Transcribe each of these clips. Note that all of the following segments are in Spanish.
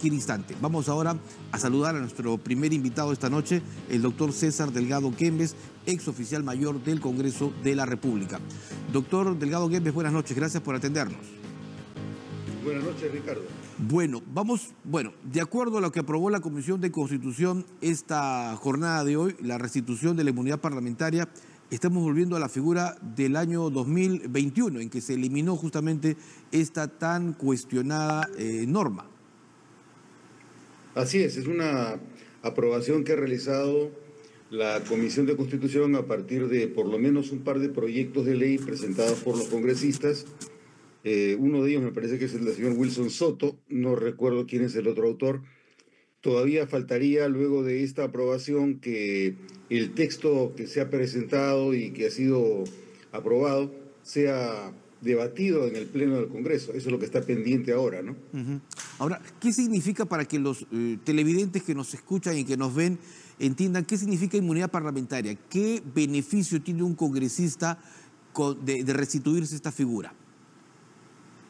cualquier instante. Vamos ahora a saludar a nuestro primer invitado esta noche, el doctor César Delgado Guembes, ex oficial mayor del Congreso de la República. Doctor Delgado Guembes, buenas noches, gracias por atendernos. Buenas noches, Ricardo. Bueno, de acuerdo a lo que aprobó la Comisión de Constitución esta jornada de hoy, la restitución de la inmunidad parlamentaria, estamos volviendo a la figura del año 2021, en que se eliminó justamente esta tan cuestionada norma. Así es una aprobación que ha realizado la Comisión de Constitución a partir de por lo menos un par de proyectos de ley presentados por los congresistas. Uno de ellos me parece que es el del señor Wilson Soto, no recuerdo quién es el otro autor. Todavía faltaría, luego de esta aprobación, que el texto que se ha presentado y que ha sido aprobado sea debatido en el Pleno del Congreso. Eso es lo que está pendiente ahora, ¿no? Ahora, ¿qué significa para que los televidentes que nos escuchan y que nos ven entiendan qué significa inmunidad parlamentaria? ¿Qué beneficio tiene un congresista de restituirse esta figura?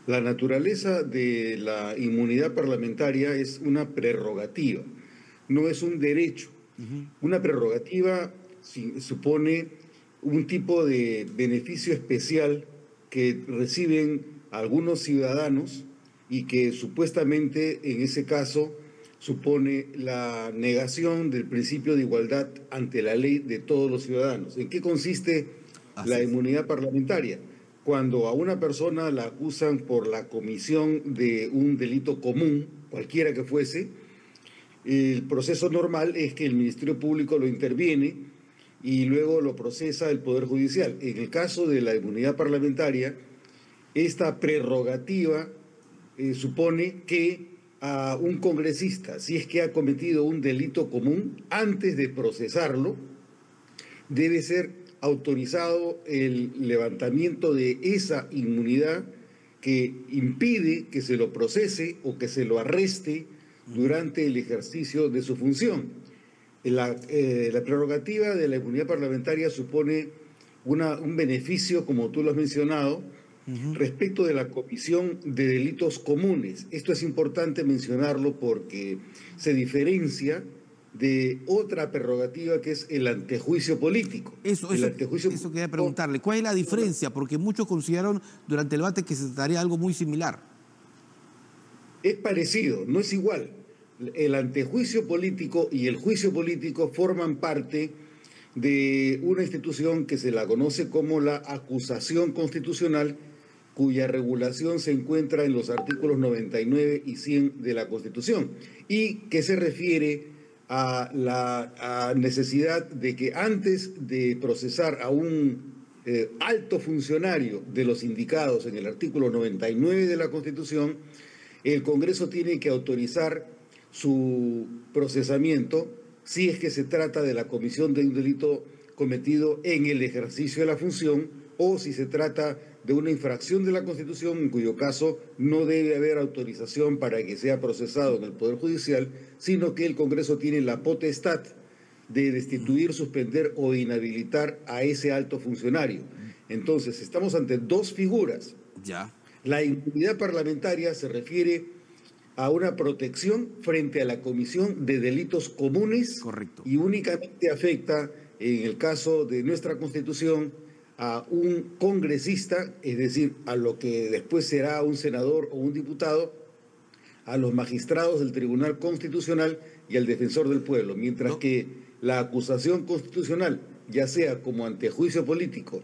La naturaleza de la inmunidad parlamentaria es una prerrogativa, no es un derecho. Una prerrogativa supone un tipo de beneficio especial que reciben algunos ciudadanos y que supuestamente en ese caso supone la negación del principio de igualdad ante la ley de todos los ciudadanos. ¿En qué consiste la inmunidad parlamentaria? Cuando a una persona la acusan por la comisión de un delito común, cualquiera que fuese, el proceso normal es que el Ministerio Público lo interviene y luego lo procesa el Poder Judicial. En el caso de la inmunidad parlamentaria, esta prerrogativa supone que a un congresista, si es que ha cometido un delito común, antes de procesarlo, debe ser autorizado el levantamiento de esa inmunidad que impide que se lo procese o que se lo arreste durante el ejercicio de su función. La prerrogativa de la inmunidad parlamentaria supone un beneficio, como tú lo has mencionado, respecto de la comisión de delitos comunes. Esto es importante mencionarlo porque se diferencia de otra prerrogativa que es el antejuicio político. Eso quería preguntarle. ¿Cuál es la diferencia? Porque muchos consideraron durante el debate que se trataría de algo muy similar. Es parecido, no es igual. El antejuicio político y el juicio político forman parte de una institución que se la conoce como la acusación constitucional, cuya regulación se encuentra en los artículos 99 y 100 de la Constitución, y que se refiere a la necesidad de que antes de procesar a un alto funcionario de los indicados en el artículo 99 de la Constitución, el Congreso tiene que autorizar su procesamiento si es que se trata de la comisión de un delito cometido en el ejercicio de la función o si se trata de una infracción de la Constitución, en cuyo caso no debe haber autorización para que sea procesado en el Poder Judicial, sino que el Congreso tiene la potestad de destituir, suspender o inhabilitar a ese alto funcionario. Entonces, estamos ante dos figuras. Ya. La inmunidad parlamentaria se refiere a una protección frente a la comisión de delitos comunes. Correcto. Y únicamente afecta, en el caso de nuestra Constitución, a un congresista, es decir, a lo que después será un senador o un diputado, a los magistrados del Tribunal Constitucional y al defensor del pueblo, mientras que la acusación constitucional, ya sea como antejuicio político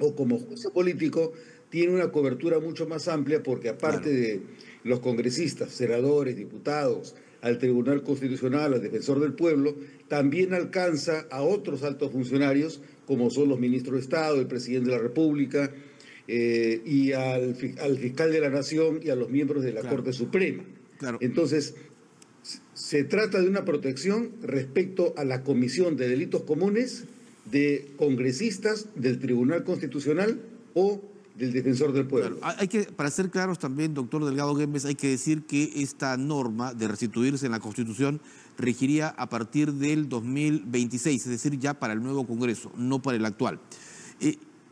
o como juicio político, tiene una cobertura mucho más amplia porque aparte de los congresistas, senadores, diputados, al Tribunal Constitucional, al defensor del pueblo, también alcanza a otros altos funcionarios como son los ministros de Estado, el presidente de la República y al fiscal de la Nación y a los miembros de la Corte Suprema. Entonces, se trata de una protección respecto a la comisión de delitos comunes de congresistas del Tribunal Constitucional o del defensor del pueblo. Para ser claros también, doctor Delgado Guembes, hay que decir que esta norma de restituirse en la Constitución regiría a partir del 2026, es decir, ya para el nuevo Congreso, no para el actual.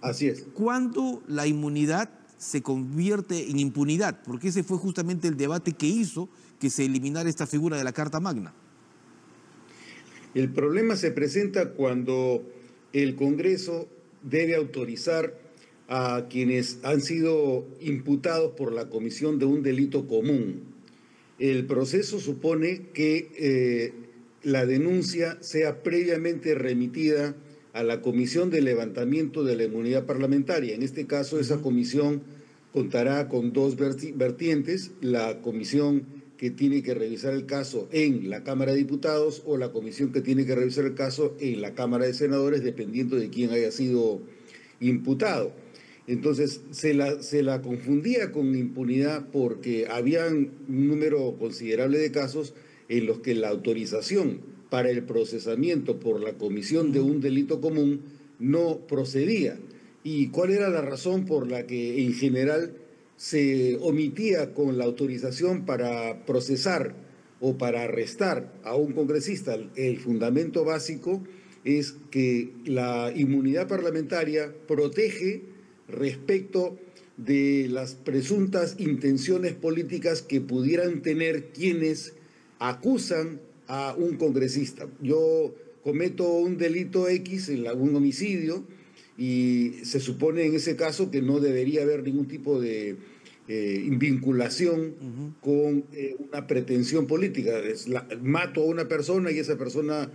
Así es. ¿Cuándo la inmunidad se convierte en impunidad? Porque ese fue justamente el debate que hizo que se eliminara esta figura de la Carta Magna. El problema se presenta cuando el Congreso debe autorizar a quienes han sido imputados por la comisión de un delito común. El proceso supone que la denuncia sea previamente remitida a la Comisión de Levantamiento de la Inmunidad Parlamentaria. En este caso, esa comisión contará con dos vertientes: la comisión que tiene que revisar el caso en la Cámara de Diputados o la comisión que tiene que revisar el caso en la Cámara de Senadores, dependiendo de quién haya sido imputado. Entonces, se la confundía con impunidad porque había un número considerable de casos en los que la autorización para el procesamiento por la comisión de un delito común no procedía. ¿Y cuál era la razón por la que en general se omitía con la autorización para procesar o para arrestar a un congresista? El fundamento básico es que la inmunidad parlamentaria protege respecto de las presuntas intenciones políticas que pudieran tener quienes acusan a un congresista. Yo cometo un delito X, un homicidio, y se supone en ese caso que no debería haber ningún tipo de vinculación con una pretensión política. Mato a una persona y esa persona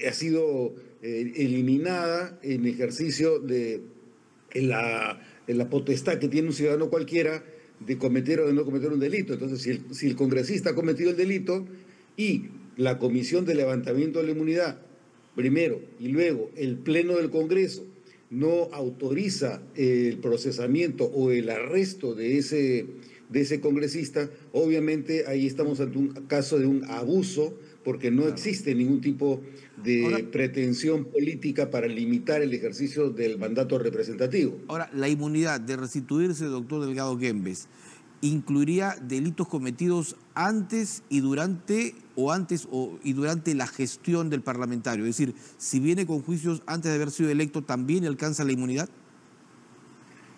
ha sido eliminada en ejercicio de la potestad que tiene un ciudadano cualquiera de cometer o de no cometer un delito. Entonces, si el congresista ha cometido el delito y la Comisión de Levantamiento de la Inmunidad, primero, y luego el Pleno del Congreso no autoriza el procesamiento o el arresto de ese congresista, obviamente ahí estamos ante un caso de un abuso, porque no existe ningún tipo de pretensión política para limitar el ejercicio del mandato representativo. Ahora, la inmunidad de restituirse, doctor Delgado Guembes, ¿incluiría delitos cometidos antes y durante la gestión del parlamentario? Es decir, si viene con juicios antes de haber sido electo, ¿también alcanza la inmunidad?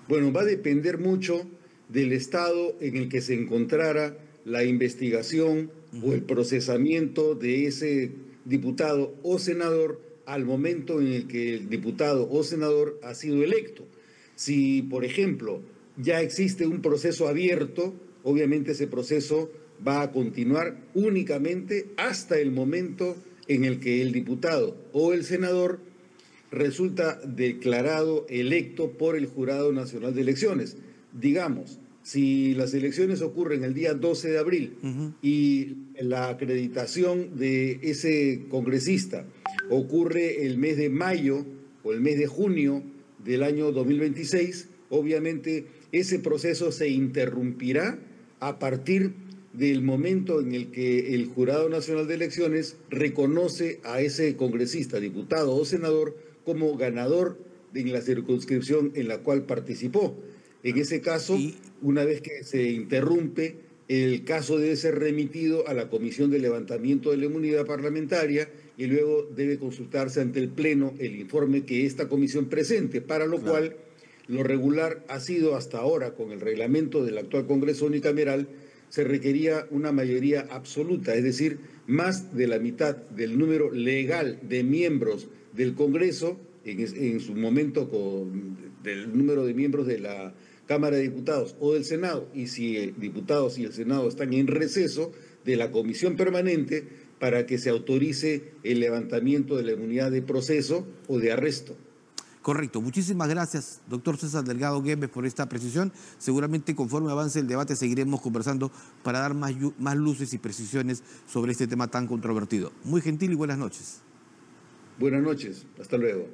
Bueno, va a depender mucho del estado en el que se encontrara la investigación o el procesamiento de ese diputado o senador al momento en el que el diputado o senador ha sido electo. Si, por ejemplo, ya existe un proceso abierto, obviamente ese proceso va a continuar únicamente hasta el momento en el que el diputado o el senador resulta declarado electo por el Jurado Nacional de Elecciones. Digamos, si las elecciones ocurren el día 12 de abril y la acreditación de ese congresista ocurre el mes de mayo o el mes de junio del año 2026, obviamente ese proceso se interrumpirá a partir del momento en el que el Jurado Nacional de Elecciones reconoce a ese congresista, diputado o senador como ganador de la circunscripción en la cual participó. En ese caso, una vez que se interrumpe, el caso debe ser remitido a la Comisión de Levantamiento de la Inmunidad Parlamentaria y luego debe consultarse ante el Pleno el informe que esta comisión presente, para lo cual lo regular ha sido hasta ahora, con el reglamento del actual Congreso unicameral, se requería una mayoría absoluta, es decir, más de la mitad del número legal de miembros del Congreso, en su momento del número de miembros de la Cámara de Diputados o del Senado, y si diputados y el Senado están en receso, de la Comisión Permanente, para que se autorice el levantamiento de la inmunidad de proceso o de arresto. Correcto. Muchísimas gracias, doctor César Delgado Guembes, por esta precisión. Seguramente, conforme avance el debate, seguiremos conversando para dar más luces y precisiones sobre este tema tan controvertido. Muy gentil y buenas noches. Buenas noches. Hasta luego.